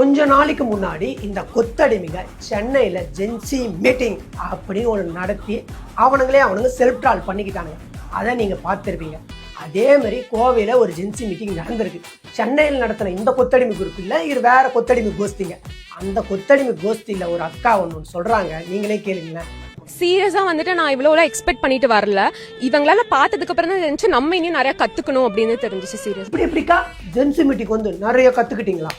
கொஞ்ச நாளைக்கு முன்னாடி இந்த கொத்தடிமைங்க சென்னையில் ஜென்சி மீட்டிங் அப்படின்னு ஒன்று நடத்தி அவனுங்க செல்ஃப் ட்ரால் பண்ணிக்கிட்டானுங்க. அதை நீங்கள் பார்த்துருப்பீங்க. அதே மாதிரி கோவையில் ஒரு ஜென்சி மீட்டிங் நடந்திருக்கு. சென்னையில் நடத்தின இந்த கொத்தடிமை குரூப் இல்லை, இது வேற கொத்தடிமை கோஷ்டிங்க. அந்த கொத்தடிமை கோஷ்டியில் ஒரு அக்கா ஒன்று சொல்கிறாங்க, நீங்களே கேளுங்களேன். சீரியஸா வந்துட்டு நான் இவ்வளவு எக்ஸ்பெக்ட் பண்ணிட்டு வரல. இவங்களால பார்த்ததுக்கு அப்புறம் தான் தெரிஞ்சு நம்ம இன்னும் நிறைய கத்துக்கணும் அப்படின்னு தெரிஞ்சிச்சு. சீரியஸ் எப்படிக்கா ஜென்சி மீட்டிங் வந்து நிறைய கத்துக்கிட்டீங்களா?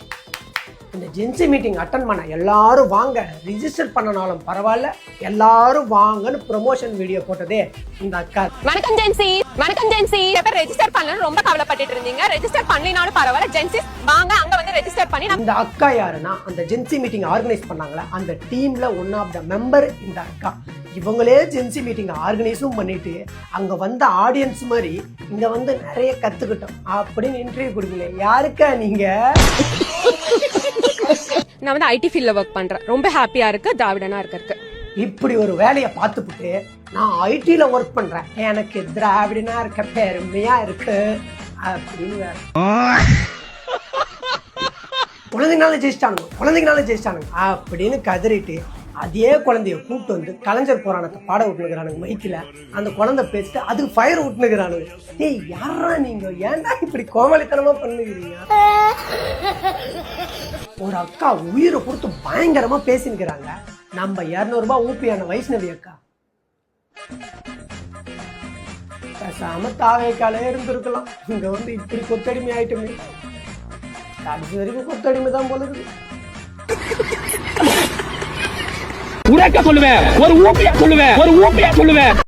இந்த ஜென்சி மீட்டிங் அட்டன் பண்ண எல்லாரும் வாங்க, ரிஜிஸ்டர் பண்ணனாலும் பரவாயில்ல, எல்லாரும் வாங்கன்னு ப்ரொமோஷன் வீடியோ போட்டதே இந்த அக்கா. வணக்கம் ஜென்சி, வணக்கம் ஜென்சி. எப்ப ரெஜிஸ்டர் பண்ணலன்னு ரொம்ப கவலைப்பட்டுட்டு இருந்தீங்க. ரெஜிஸ்டர் பண்ணலினாலும் பரவாயில்ல, ஜென்சி வாங்க அங்க வந்து ரெஜிஸ்டர் பண்ணி. இந்த அக்கா யாருன்னா, அந்த ஜென்சி மீட்டிங் ஆர்கனைஸ் பண்ணாங்களா அந்த டீம்ல ஒன் ஆஃப் த மெம்பர் இந்த அக்கா. இவங்களே ஜென்சி மீட்டிங் ஆர்கனைஸும் பண்ணிட்டு அங்க வந்த ஆடியன்ஸ் மாதிரி இங்க வந்து நிறைய கத்துக்கிட்டோம் அப்படின்னு இன்டர்வியூ கொடுக்கல. யாருக்கா நீங்க? நான் வந்து ஐடி ஃபீல்ட்ல ஒர்க் பண்றேன். ரொம்ப ஹாப்பியா இருக்கு, திராவிடனா இருக்கு. இப்படி ஒரு வேலையை பார்த்துப்புட்டு நான் ஐடில ஒர்க் பண்றேன், எனக்கு திராவிடனா இருக்க பெருமையா இருக்கு அப்படின்னு வேற. குழந்தைங்கனால ஜெயிச்சிட்டானுங்க அப்படின்னு கதறிட்டு அதே குழந்தைய கூப்பிட்டு வந்து கலைஞர் போராட்டத்தை பாட விட்டுனுக்குறானுங்க மைக்கில். அந்த குழந்தை பேசிட்டு அதுக்கு ஃபயர் விட்டுனுக்குறானுங்க. ஏய் யாரா நீங்க, ஏன்டா இப்படி கோமாளித்தனமா பண்ணுகிறீங்க? ஒரு அக்கா உயிரை கொடுத்து பயங்கரமா பேசினுக்கிறாங்க. நம்ம 200 ரூபாய் ஊப்பியான வைஷ்ணவி அக்கா பேசாம தாவேக்காலே இருந்திருக்கலாம். இங்க வந்து இப்படி கொத்தடிமை ஆயிட்டுமே. கடைசி வரைக்கும் கொத்தடிமை தான் போல இருக்கு. உரைக்க சொல்லுவேன், ஒரு ஊப்பியா சொல்லுவேன்.